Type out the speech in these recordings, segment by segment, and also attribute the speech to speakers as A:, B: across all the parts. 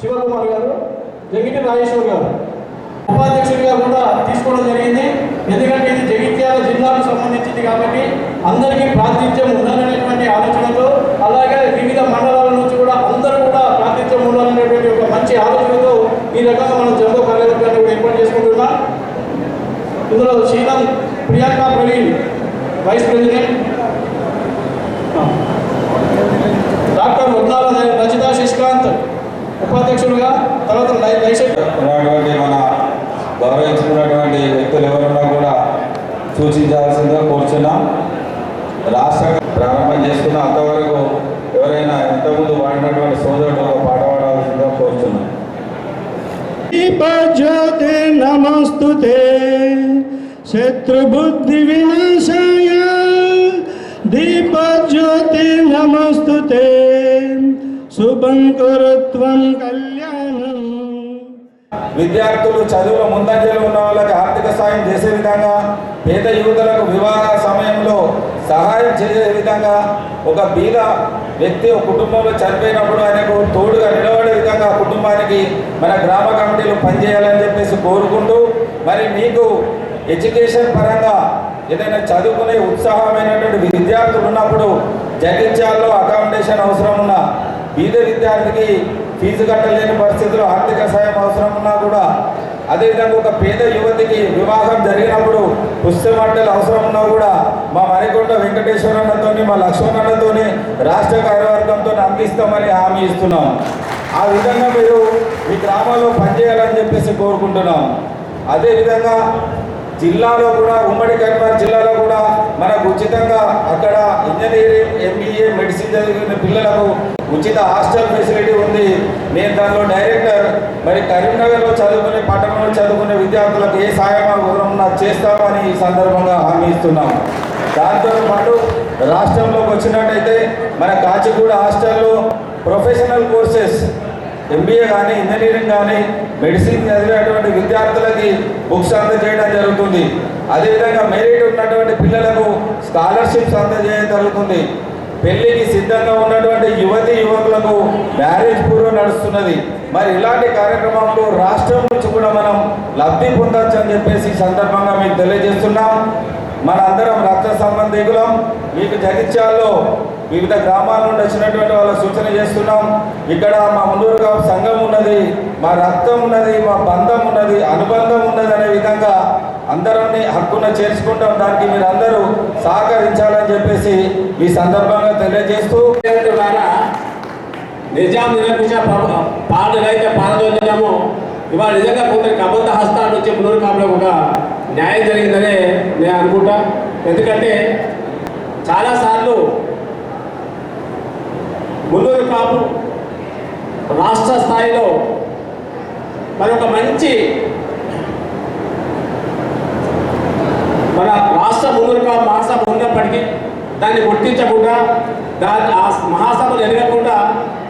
A: శివకుమార్ గారు, జగిటి రాజేశ్వర్ గారు ఉపాధ్యక్షుడిగా కూడా తీసుకోవడం జరిగింది. ఎందుకంటే ఇది జగిత్యాల జిల్లాకు సంబంధించింది కాబట్టి అందరికీ ప్రాతినిధ్యం ఉండాలనేటువంటి ఆలోచనతో, అలాగే వివిధ మండలాల నుంచి కూడా అందరూ కూడా ప్రాతినిధ్యం ఉండాలనేటువంటి ఒక మంచి ఆలోచనతో ఈ రకంగా మనం జంబో కార్యవర్గాన్ని కూడా ఏర్పాటు చేసుకుంటున్నాం. ఇందులో Sreelam Priyanka Praveen vice president, doctor Vadnala Rachita Shashikanth ఉపాధ్యక్షులుగా, తర్వాత
B: ఉన్నటువంటి మన గౌరవించుకున్నటువంటి వ్యక్తులు ఎవరున్నా కూడా సూచించాల్సిందిగా కోరుచున్నాం. రాష్ట్ర ప్రారంభం చేసుకున్న అంతవరకు ఎవరైనా ఇంతకుముందు వాడినటువంటి సోదరుడు పాట పాడాల్సిందిగా కోరుచున్నాం.
C: దీపజ్యోతి నమస్తుతే శత్రుబుద్ధి వినాశాయ, దీపజ్యోతి నమస్తుతే శుభం కురుత్వం కళ్యాణం.
B: విద్యార్థులు చదువుల ముందంజలో ఉన్న వాళ్ళకి ఆర్థిక సాయం చేసే విధంగా, పేద యువతులకు వివాహ సమయంలో సహాయం చేసే విధంగా, ఒక బీద వ్యక్తి ఒక కుటుంబంలో చనిపోయినప్పుడు ఆయనకు తోడుగా నిలబడే విధంగా కుటుంబానికి మన గ్రామ కమిటీలు పనిచేయాలని చెప్పేసి కోరుకుంటూ, మరి మీకు ఎడ్యుకేషన్ పరంగా ఏదైనా చదువుకునే ఉత్సాహమైనటువంటి విద్యార్థులు ఉన్నప్పుడు జగిత్యాలలో అకామిడేషన్ అవసరం ఉన్న బీద విద్యార్థికి ఫీజు కట్టలేని పరిస్థితుల్లో ఆర్థిక సాయం అవసరం ఉన్నా కూడా, అదేవిధంగా ఒక పేద యువతికి వివాహం జరిగినప్పుడు పుస్తమాటలు అవసరం ఉన్నా కూడా మా మరికొండ వెంకటేశ్వరన్నతో మా లక్ష్మణన్నతో రాష్ట్ర కార్యవర్గంతో అందిస్తామని హామీ ఇస్తున్నాం. ఆ విధంగా మీరు మీ గ్రామాల్లో పనిచేయాలని చెప్పేసి కోరుకుంటున్నాం. అదేవిధంగా జిల్లాలో కూడా, ఉమ్మడి కరీంనగర్ జిల్లాలో కూడా మనకు ఉచితంగా అక్కడ ఇంజనీరింగ్, ఎంబీఏ, మెడిసిన్ చదివిన పిల్లలకు ఉచిత హాస్టల్ ఫెసిలిటీ ఉంది. నేను దానిలో డైరెక్టర్. మరి కరీంనగర్లో చదువుకునే, పట్టణంలో చదువుకునే విద్యార్థులకు ఏ సాయం ఉన్నా చేస్తామని ఈ సందర్భంగా హామీ ఇస్తున్నాం. దాంతో పాటు రాష్ట్రంలోకి వచ్చినట్టయితే మన కాచిగూడ హాస్టల్లో ప్రొఫెషనల్ కోర్సెస్, ఎంబీఏ కానీ, ఇంజనీరింగ్ కానీ, మెడిసిన్ చదివేటువంటి విద్యార్థులకి బుక్స్ అందజేయడం జరుగుతుంది. అదేవిధంగా మెరిట్ ఉన్నటువంటి పిల్లలకు స్కాలర్షిప్స్ అందజేయడం జరుగుతుంది. పెళ్లికి సిద్ధంగా ఉన్నటువంటి యువతి యువకులకు మ్యారేజ్ పూర్వం నడుస్తున్నది. మరి ఇలాంటి కార్యక్రమంలో రాష్ట్రం నుంచి కూడా మనం లబ్ధి పొందొచ్చు అని చెప్పేసి ఈ సందర్భంగా మీకు తెలియజేస్తున్నాం. మనందరం రక్త సంబంధికులం. మీకు జగిత్యాల్లో వివిధ గ్రామాల నుండి వచ్చినటువంటి వాళ్ళ సూచన చేస్తున్నాం. ఇక్కడ మా ముందూరుగా సంఘం ఉన్నది, మా రక్తం ఉన్నది, మా బంధం ఉన్నది, అనుబంధం ఉన్నది అనే విధంగా అందరినీ హక్కున చేర్చుకుంటాం. దానికి మీరు అందరూ సహకరించాలని చెప్పేసి ఈ సందర్భంగా తెలియజేస్తూ,
A: నిజాం నిరంకుశ పాలనైతే పారదోలినాము. ఇవాళ నిజంగా కొందరికి అబద్ధ హస్తాల నుంచి మునూరు కాపులో కూడా న్యాయం జరిగిందనే నేను అనుకుంటా. ఎందుకంటే చాలాసార్లు మునూరు కాపు రాష్ట్ర స్థాయిలో మరి ఒక మంచి మన రాష్ట్ర మునూరు కాపు మహాసభ ఉన్నప్పటికీ దాన్ని గుర్తించకుండా, ఆ మహాసభలు ఎదగకుండా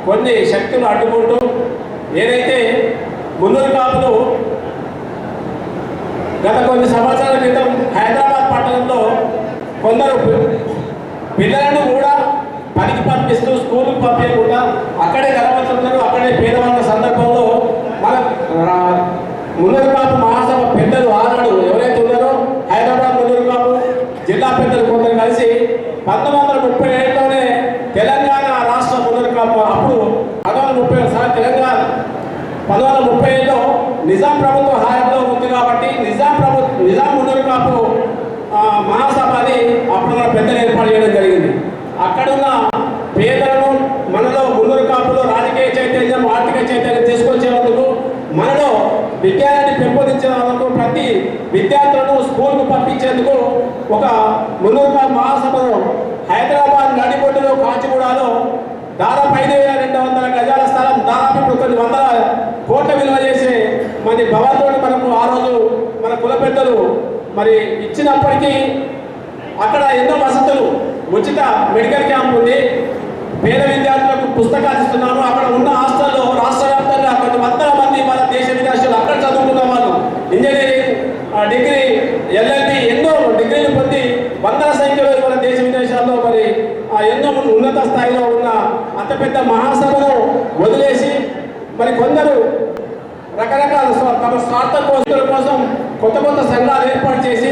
A: కొన్ని శక్తులు అడ్డుకుంటూ, ఏదైతే మునూరు కాపులు గత కొన్ని సంవత్సరాల క్రితం హైదరాబాద్ పట్టణంలో కొందరు పిల్లలను కూడా పనికి పంపిస్తూ స్కూల్కి పంపించకుండా అక్కడే గర్భవతున్నారు, అక్కడే పేదవాళ్ళ సందర్భంలో మన మునూరు కాపు మహాసభ పెద్దలు ఆనాడు ఎవరైతే ఉన్నారో హైదరాబాద్ మునూరు కాపు జిల్లా పెద్దలు కొందరు కలిసి 1937లోనే తెలంగాణ రాష్ట్ర మునూరు కాపు, అప్పుడు 1930 తెలంగాణ 1930లో నిజాం ప్రభుత్వ హయాంలో ఉంది కాబట్టి నిజాం మునూరు కాపు మహాసభని అప్పుడు మన పెద్దలు ఏర్పాటు చేయడం జరిగింది. అక్కడున్న పేదలను మనలో మునూరు కాపులో రాజకీయ చైతన్యం, ఆర్థిక చైతన్యం తీసుకొచ్చేందుకు, మనలో విజ్ఞానాన్ని పెంపొందించేందుకు, ప్రతి విద్యార్థులను స్కూల్కు పంపించేందుకు ఒక మునూరు కాపు మహాసభను హైదరాబాద్ నడిబొడ్డులో కాచిగూడలో దాదాపు 5,200 గజాల స్థలం, దాదాపు ఇప్పుడు కొన్ని 100 కోట్ల విలువ చేసే మరి భవన్తోటి మనకు ఆ రోజు మన కుల పెద్దలు మరి ఇచ్చినప్పటికీ అక్కడ ఎన్నో వసతులు, ఉచిత మెడికల్ క్యాంప్ ఉంది, పేద విద్యార్థులకు పుస్తకాలు ఇస్తున్నాము. అక్కడ ఉన్న హాస్టల్లో రాష్ట్ర వ్యాప్తంగా కొన్ని 100 మంది మన దేశ విదేశాలు అక్కడ చదువుకున్న వాళ్ళు ఇంజనీరింగ్, డిగ్రీ, ఎల్ఎల్బి ఎన్నో డిగ్రీలు పొంది 100ల సంఖ్యలో మన దేశ విదేశాల్లో మరి ఎన్నో ఉన్నత స్థాయిలో ఉన్న అంత పెద్ద మహాసభను వదిలేసి మరి కొందరు రకరకాల తమ స్వార్థ కోసం కొత్త కొత్త సంఘాలు ఏర్పాటు చేసి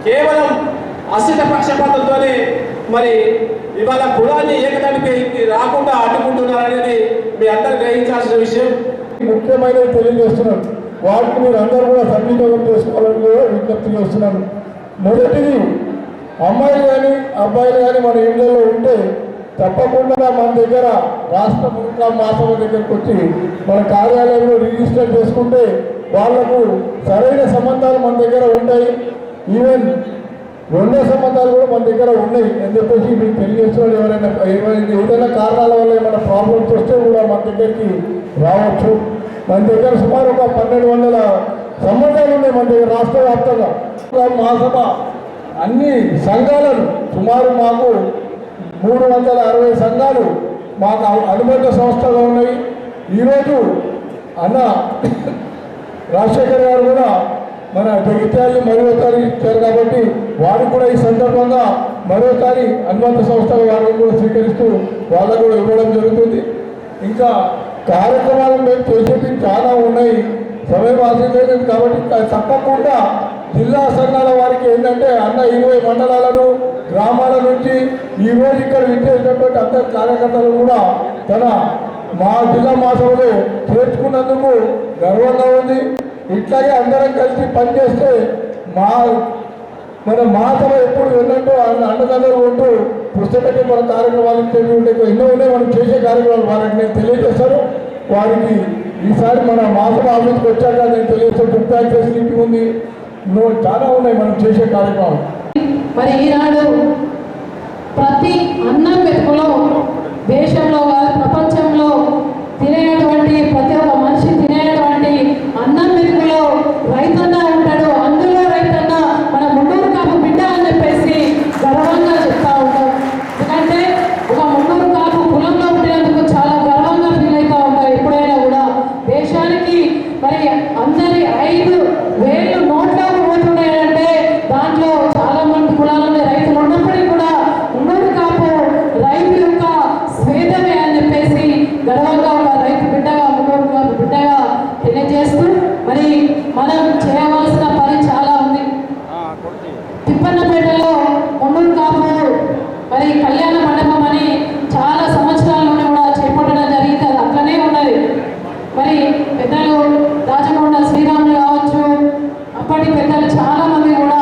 A: కేవలం అసిత పక్షపాతంతోనే మరి ఇవాళ కులాన్ని ఏకదానికి రాకుండా అడ్డుకుంటున్నారనేది మీ అందరూ గ్రహించాల్సిన విషయం.
D: ముఖ్యమైనవి తెలియజేస్తున్నాను. వాటిని మీరు అందరూ కూడా సద్వినియోగం చేసుకోవాలని కూడా విజ్ఞప్తి చేస్తున్నాను. మొదటిది, అమ్మాయిలు కానీ అబ్బాయిలు కానీ మన ఇళ్లలో ఉంటే తప్పకుండా మన దగ్గర రాష్ట్ర ప్రభుత్వ మాసవ దగ్గరకు వచ్చి మన కార్యాలయంలో రిజిస్టర్ చేసుకుంటే వాళ్లకు సరైన సంబంధాలు మన దగ్గర ఉంటాయి. ఈవెన్ రెండో సంబంధాలు కూడా మన దగ్గర ఉన్నాయి అని చెప్పేసి మీకు తెలియజేస్తున్నాడు. ఏదైనా కారణాల వల్ల ఏమైనా ప్రాబ్లమ్స్ వస్తే కూడా మన దగ్గరికి రావచ్చు. మన దగ్గర సుమారు ఒక 1200 సంబంధాలు ఉన్నాయి మన దగ్గర రాష్ట్ర వ్యాప్తంగా. మహాసభ అన్ని సంఘాలను సుమారు మాకు 360 సంఘాలు మాకు అనుబంధ సంస్థగా ఉన్నాయి. ఈరోజు అన్న రాజశేఖర్ గారు కూడా మన జగిత్యాలని మరోసారి ఇచ్చారు కాబట్టి వారికి కూడా ఈ సందర్భంగా మరోసారి అనుబంధ సంస్థల వారిని కూడా స్వీకరిస్తూ వాళ్ళకు కూడా ఇవ్వడం జరుగుతుంది. ఇంకా కార్యక్రమాలు మేము చేసేవి చాలా ఉన్నాయి, సమయం ఆశించలేదు కాబట్టి తప్పకుండా జిల్లా సంఘాల వారికి ఏంటంటే అన్న 20 మండలాలను గ్రామాల నుంచి ఈరోజు ఇక్కడ విచ్చేసినటువంటి అందరి కార్యకర్తలు కూడా మా జిల్లా మాసంలో చేర్చుకున్నందుకు గర్వంగా ఉంది. ఇట్లాగే అందరం కలిసి పనిచేస్తే మన మాసభ ఎప్పుడు ఏంటంటే అండదండలు ఉంటూ పుస్తకం మన కార్యక్రమాలు ఎన్నో ఉన్నాయి మనం చేసే కార్యక్రమాలు వారికి నేను తెలియజేస్తాను. వారికి ఈసారి మన మాసభ ఆఫీస్కి వచ్చాక నేను తెలియజేస్తాను. బుక్ బ్యాక్ ఫెసిలిటీ ఉంది, చాలా ఉన్నాయి మనం చేసే కార్యక్రమాలు.
E: మరి ఈనాడు ప్రతి అన్నం మెతుకులో దేశంలో ప్రపంచంలో తినేటువంటి ప్రతి ఒక్క మనిషి తినేటువంటి అన్నం మెతుకులో రైతన్న ఉంటాడు. అందులో రైతన్న మన మున్నూరు కాపు బిడ్డ అని చెప్పేసి గర్వంగా చెప్తా ఉంటాం. ఎందుకంటే ఒక మున్నూరు కాపు కులంలో ఉండేందుకు చాలా గర్వంగా ఫీల్ అవుతూ ఉంటారు. ఎప్పుడైనా కూడా దేశానికి మరి అందరి 5,000 నోట్లకు పోతున్నాయంటే దాంట్లో చాలా మంది కులాలలో రైతులు ఉన్నప్పటికీ కూడా మున్నూరు కాపు రైతు యొక్క స్వేదమే అని చెప్పేసి గర్వంగా ఒక రైతు బిడ్డగా మున్నూరు కాపు బిడ్డగా తెలియజేస్తూ మరి మనం చేయవలసిన పని చాలా ఉంది. తిప్పన్నపేటలో మున్నూరు కాపు మరి కళ్యాణ మండపం అని చాలా సంవత్సరాల నుండి కూడా చేపట్టడం జరిగింది. అది అట్లనే ఉన్నది. మరి పెద్దలు రాజమౌళ శ్రీరాములు కావచ్చు, అప్పటి పెద్దలు చాలా మంది కూడా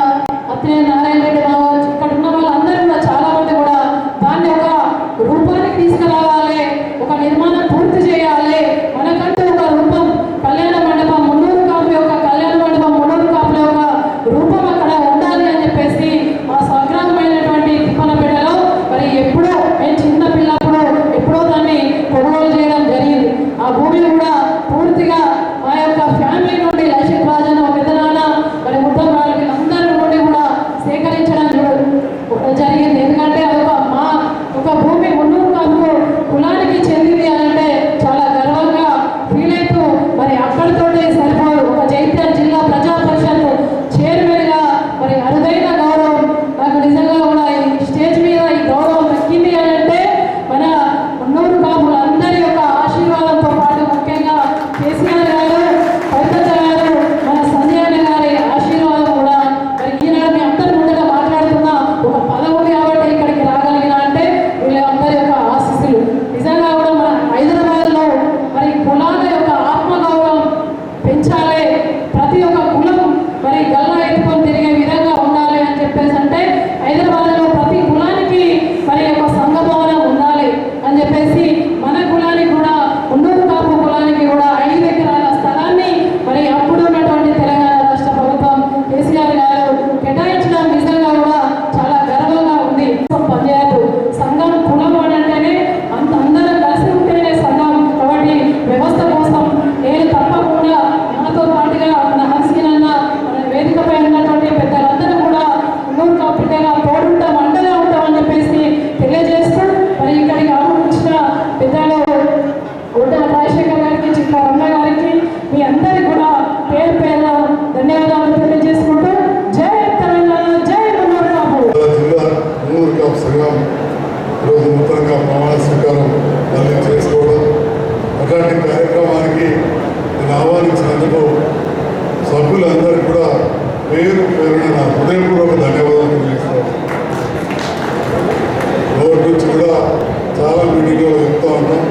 E: అత్తే నారాయణ రెడ్డి కావచ్చు, ఇక్కడ ఉన్న వాళ్ళందరూ కూడా చాలా మంది కూడా దాన్ని ఒక రూపానికి తీసుకురావాలి, ఒక నిర్మాణం పూర్తి చేయాలి. మనకంటూ ఒక రూపం కళ్యాణ మండపం మున్నూరు కాపు యొక్క కళ్యాణ మండపం మున్నూరు కాపుల యొక్క రూపం అక్కడ ఉండాలి అని చెప్పేసి మా స్వగ్రామమైనటువంటి తిప్పనపేటలో మరి ఎప్పుడు
F: మిత్రులందరికీ కూడా పేరు పేరున నా హృదయపూర్వక ధన్యవాదాలు తెలియజేస్తాను. గోర్ నుంచి కూడా చాలా మీటింగ్లో చెప్తూ ఉంటాం.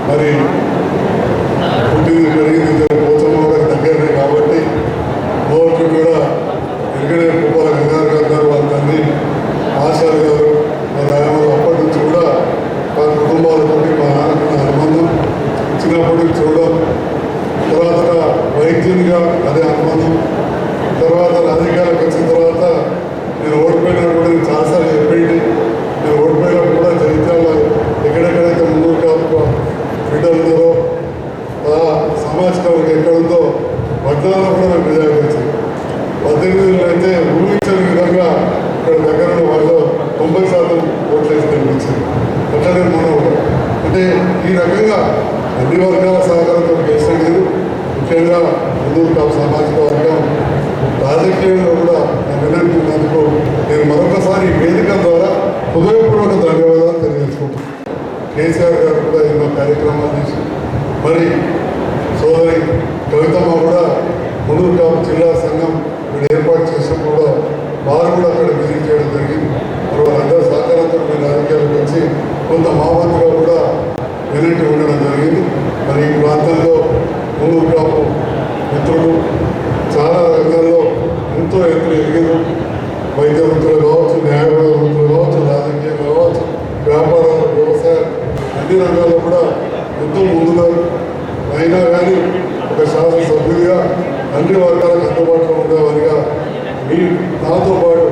F: మరి పుట్టింది పెరిగింది పోచమ్మ గారి దగ్గరనే కాబట్టి గోర్కి కూడా ఎక్కడే పువ్వాల గంగాధర్ గారు వాళ్ళ తండ్రి ఆచార్య గారు మరి ఆయన అప్పటి నుంచి కూడా వాళ్ళ కుటుంబాలతో మా నాన్నకున్న అనుబంధం చిన్నప్పటి నుంచి చూడడం, తర్వాత వైద్యునిగా అదే అనుబంధం, తర్వాత రాజకీయాలకు వచ్చిన తర్వాత నేను ఓడిపోయినా కూడా నేను చాలాసార్లు చెప్పేది, నేను ఓడిపోయినప్పుడు కూడా చరిత్రలో ఎక్కడెక్కడైతే ముందు కాపు బిడ్డలు ఉన్నారో ఆ సామాజిక వర్గం ఎక్కడుందో వడ్డాలో కూడా నాకు నిజాయితీ వచ్చింది. 18 అయితే ఊహించని విధంగా ఇక్కడ దగ్గర ఉన్న వాళ్ళు 90% ఓట్లేసి కనిపించింది. అట్లనే మనం అంటే ఈ రకంగా అన్ని వర్గాల సహకారంతో గెలిచలేదు. ముఖ్యంగా హిందూ కాపు సామాజిక వర్గం రాజకీయంలో కూడా నాకు వినంటున్నందుకు నేను మరొకసారి వేదిక ద్వారా హృదయపూర్వక ధన్యవాదాలు తెలియజేసుకుంటున్నాను. కేసీఆర్ గారు కూడా ఎన్నో కార్యక్రమాలు చేసి మరి సోదరి కవితమ్మ కూడా మున్నూరు కాపు జిల్లా సంఘం ఇక్కడ ఏర్పాటు చేసినప్పుడు కూడా వారు కూడా అక్కడ విజిట్ చేయడం జరిగింది. మరి వాళ్ళందరూ సహకారంతో మేము రాజకీయాలకు వచ్చి కొంత మావంతుగా కూడా వెనక్కి ఉండడం జరిగింది. మరి ఈ ప్రాంతంలో మున్నూరు కాపు మిత్రులు చాలా రంగాల్లో ఎంతో ఎత్తులు ఎదిగారు. వైద్య వృత్తులు కావచ్చు, న్యాయవాద వృత్తులు కావచ్చు, రాజకీయం కావచ్చు, వ్యాపారాలు, వ్యవసాయం అన్ని రంగాల్లో కూడా ఎంతో ముందున్నారు. అయినా కానీ ఒక శాసనసభ్యుడిగా అన్ని వర్గాలకు అందుబాటులో ఉండేవారిగా మీ నాతో పాటు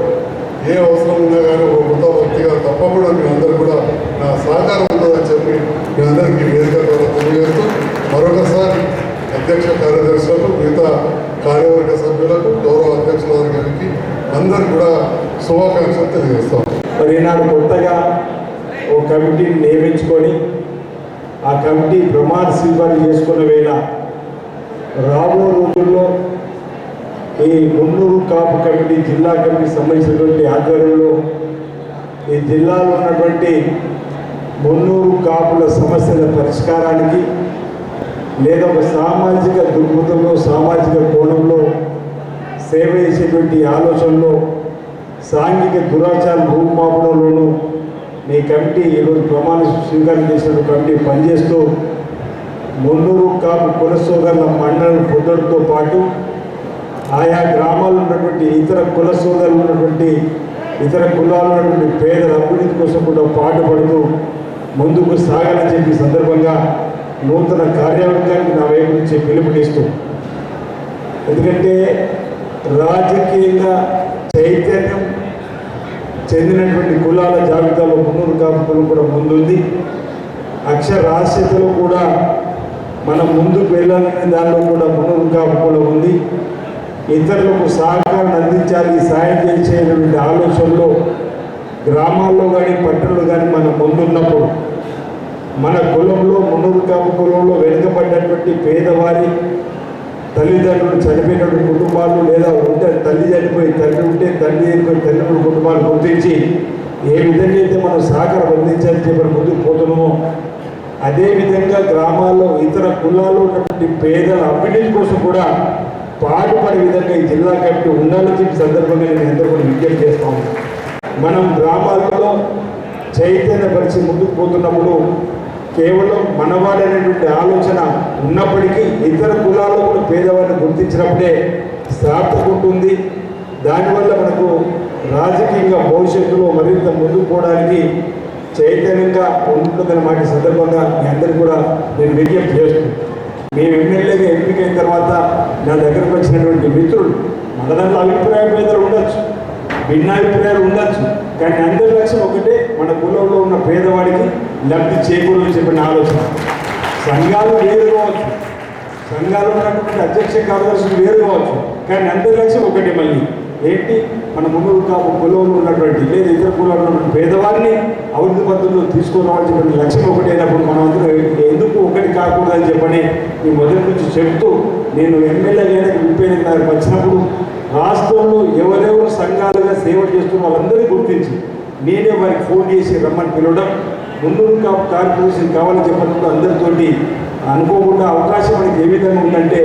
F: ఏ అవసరం ఉన్నా కానీ ఒక వృత్త వ్యక్తిగా తప్పకుండా మీ అందరూ కూడా నా సహకారం ఉంటుందని చెప్పి మీ అందరికీ వేదిక ద్వారా తెలియజేస్తూ మరొకసారి అధ్యక్ష కార్యదర్శులకు, మిగతా కార్యవర్గ సభ్యులకు, గౌరవ అధ్యక్షుల గారికి అందరికీ కూడా శుభాకాంక్షలు తెలియజేస్తాం.
C: మరి ఈనాడు కొత్తగా ఒక కమిటీని నియమించుకొని ఆ కమిటీ ప్రమాణ స్వీకారం చేసుకున్న వేళ రాబో రోజుల్లో ఈ మున్నూరు కాపు కమిటీ జిల్లా కమిటీ సంబంధించినటువంటి ఆధ్వర్యంలో ఈ జిల్లాలో ఉన్నటువంటి మున్నూరు కాపుల సమస్యల పరిష్కారానికి లేదా ఒక సామాజిక దృక్పథంలో, సామాజిక కోణంలో సేవ చేసేటువంటి ఆలోచనలో, సాంఘిక దురాచార రూపుమాపడంలోనూ మీ కమిటీ ఈరోజు ప్రమాణ స్వీకారం చేసిన కమిటీ పనిచేస్తూ మున్నూరు కాపు కుల సోదరుల మండలం పొందడంతో పాటు ఆయా గ్రామాల్లో ఉన్నటువంటి ఇతర కుల సోదరులు ఉన్నటువంటి ఇతర కులాలు ఉన్నటువంటి పేదల అభివృద్ధి కోసం కూడా పాటుపడుతూ ముందుకు సాగాలని చెప్పి సందర్భంగా నూతన కార్యవర్గానికి నా వైపు నుంచి పిలుపునిస్తూ, ఎందుకంటే రాజకీయంగా చైతన్యం చెందినటువంటి కులాల జాబితాలో మున్నూరు కాపు కులం కూడా ముందుంది. అక్షరాస్యతలో కూడా మనం ముందుకు వెళ్ళాలనే దానిలో కూడా మున్నూరు కాపు కులం ఉంది. ఇతరులకు సహకారం అందించాలి, సాయం చేసేటువంటి ఆలోచనలో గ్రామాల్లో కానీ పట్టణంలో కానీ మనం ముందున్నప్పుడు మన కులంలో మున్నూరు కాపు కులంలో వెనుకబడినటువంటి పేదవారి తల్లిదండ్రులు చనిపోయినటువంటి కుటుంబాలు లేదా ఉంటే తల్లి చనిపోయి తండ్రి ఉంటే తండ్రి చనిపోయి తల్లిదండ్రుల కుటుంబాలు గుర్తించి ఏ విధంగా అయితే మనం సహకారం అందించాలని చెప్పి ముందుకు పోతున్నామో అదేవిధంగా గ్రామాల్లో ఇతర కులాల్లో ఉన్నటువంటి పేదల అభివృద్ధి కోసం కూడా పాటుపడే విధంగా ఈ జిల్లా కమిటీ ఉండాలని చెప్పి సందర్భంగా నేను అందరూ కూడా విజ్ఞప్తి చేస్తాము. మనం గ్రామాలలో చైతన్యపరిచి ముందుకు పోతున్నప్పుడు కేవలం మనవాడనేటువంటి ఆలోచన ఉన్నప్పటికీ ఇతర కులాల్లో కూడా పేదవారిని గుర్తించినప్పుడే సార్థక ఉంటుంది. దానివల్ల మనకు రాజకీయంగా భవిష్యత్తులో మరింత ముందుకు పోవడానికి చైతన్యంగా ఉంటుందని మాట సందర్భంగా మీ అందరికీ కూడా నేను విజ్ఞప్తి చేస్తున్నాను. మేము ఎమ్మెల్యేగా ఎంపికైన తర్వాత నా దగ్గరకు వచ్చినటువంటి మిత్రులు మన దాంట్లో అభిప్రాయ భేదాలు ఉండొచ్చు, భిన్నాభిప్రాయాలు ఉండొచ్చు, కానీ అందరి లక్ష్యం ఒకటే, మన కులంలో ఉన్న పేదవాడికి లబ్ధి చేకూరని చెప్పిన ఆలోచన. సంఘాలు వేరు కావచ్చు, సంఘాలు ఉన్నటువంటి అధ్యక్ష కార్యదర్శులు వేరు కావచ్చు, కానీ అందరి లక్ష్యం ఒకటే. మళ్ళీ ఏంటి, మన మున్నూరు కాపు కులంలో ఉన్నటువంటి లేదా ఇతర కులంలో ఉన్నటువంటి పేదవాడిని అభివృద్ధి పద్ధతిలో తీసుకురావాలని చెప్పిన లక్ష్యం ఒకటి అయినప్పుడు మనం అందరూ ఎందుకు ఒకటి కాకూడదని చెప్పని ఈ మొదటి నుంచి చెప్తూ, నేను ఎమ్మెల్యేగా విప్పేందుకు వచ్చినప్పుడు రాష్ట్రంలో ఎవరెవరు సంఘాలుగా సేవ చేస్తున్న వాళ్ళందరినీ గుర్తించి నేనే వారికి ఫోన్ చేసి రమ్మని పిలవడం, మున్నూరు కాపు కార్పొరేషన్ కావాలని చెప్పినప్పుడు అందరితోటి అనుకోకుండా అవకాశం మనకి ఏ విధంగా ఉందంటే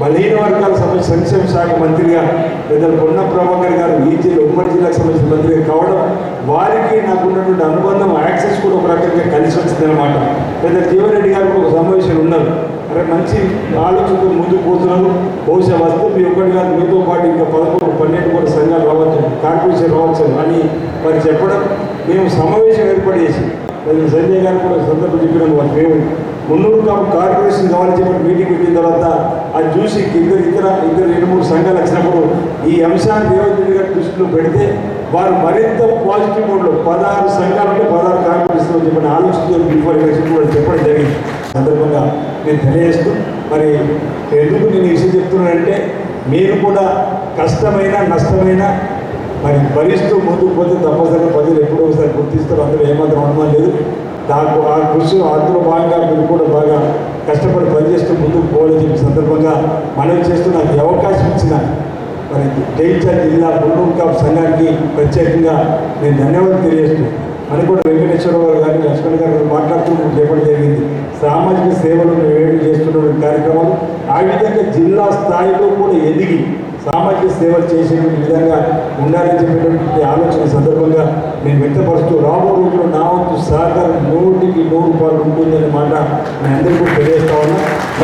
C: బలహీన వర్గాల సంక్షేమ శాఖ మంత్రిగా పెద్దలు పొన్న ప్రభాకర్ గారు ఈ జిల్లా ఉమ్మడి జిల్లాకు సంబంధించిన మంత్రిగా కావడం, వారికి నాకు ఉన్నటువంటి అనుబంధం యాక్సెస్ కూడా ఒక రకంగా కలిసి వచ్చిందనమాట. పెద్ద జీవన్రెడ్డి గారు ఒక సమావేశాలు ఉన్నారు. అరే మంచి ఆలోచనతో ముందుకు పోతున్నారు, బహుశా వస్తే మీ ఒక్కటి కాదు మీతో పాటు ఇంకా 11, 12 కూడా సంఘాలు రావచ్చు, కార్పొరేషన్ రావచ్చు అని మరి చెప్పడం, మేము సమావేశం ఏర్పాటు చేసి సంజయ్ గారు కూడా సందర్భం చెప్పడం, మేము మున్నూరు కార్పొరేషన్ కావాలని చెప్పి మీటింగ్ పెట్టిన తర్వాత అది చూసి ఇద్దరు 2-3 సంఘాలు వచ్చినప్పుడు ఈ అంశాన్ని రేవంత్ రెడ్డి గారి దృష్టిలో పెడితే వారు మరింత పాజిటివ్ మోడ్లో 16 సంఘాలు 16 కార్పొరేషన్లు చెప్పిన ఆలోచనతో ఇన్ఫర్మేషన్ కూడా చెప్పడం జరిగింది. సందర్భంగా నేను తెలియజేస్తూ మరి ఎందుకు నేను ఈ విషయం చెప్తున్నానంటే, మీరు కూడా కష్టమైన నష్టమైన మరి భరిస్తూ ముందుకు పోతే తప్పనిసరిగా ప్రజలు ఎప్పుడో ఒకసారి గుర్తిస్తారు, అందులో ఏమాత్రం అనుమానం లేదు. దాంట్లో ఆ కృషి అందులో భాగంగా మీరు కూడా బాగా కష్టపడి పనిచేస్తూ ముందుకు పోవాలని చెప్పి సందర్భంగా మనవి చేస్తూ నాకు ఈ అవకాశం ఇచ్చిన మరి జగిత్యాల జిల్లా మున్నూరు కాపు సంఘానికి ప్రత్యేకంగా నేను ధన్యవాదాలు తెలియజేస్తూ, మనకు వెంకటేశ్వరరావు గారు లక్ష్మణ్ గారు మాట్లాడుతూ చెప్పడం జరిగింది. సామాజిక సేవలు మేము చేస్తున్న కార్యక్రమాలు ఆ విధంగా జిల్లా స్థాయిలో కూడా ఎదిగి సామాజిక సేవలు చేసేటువంటి విధంగా ఉండాలని చెప్పేటువంటి ఆలోచన సందర్భంగా నేను వ్యక్తపరుస్తూ రాబో రోజుల్లో నా వంతు సహకారం 100% ఉంటుందనే మాట నేను అందరికీ తెలియజేస్తా ఉన్నా.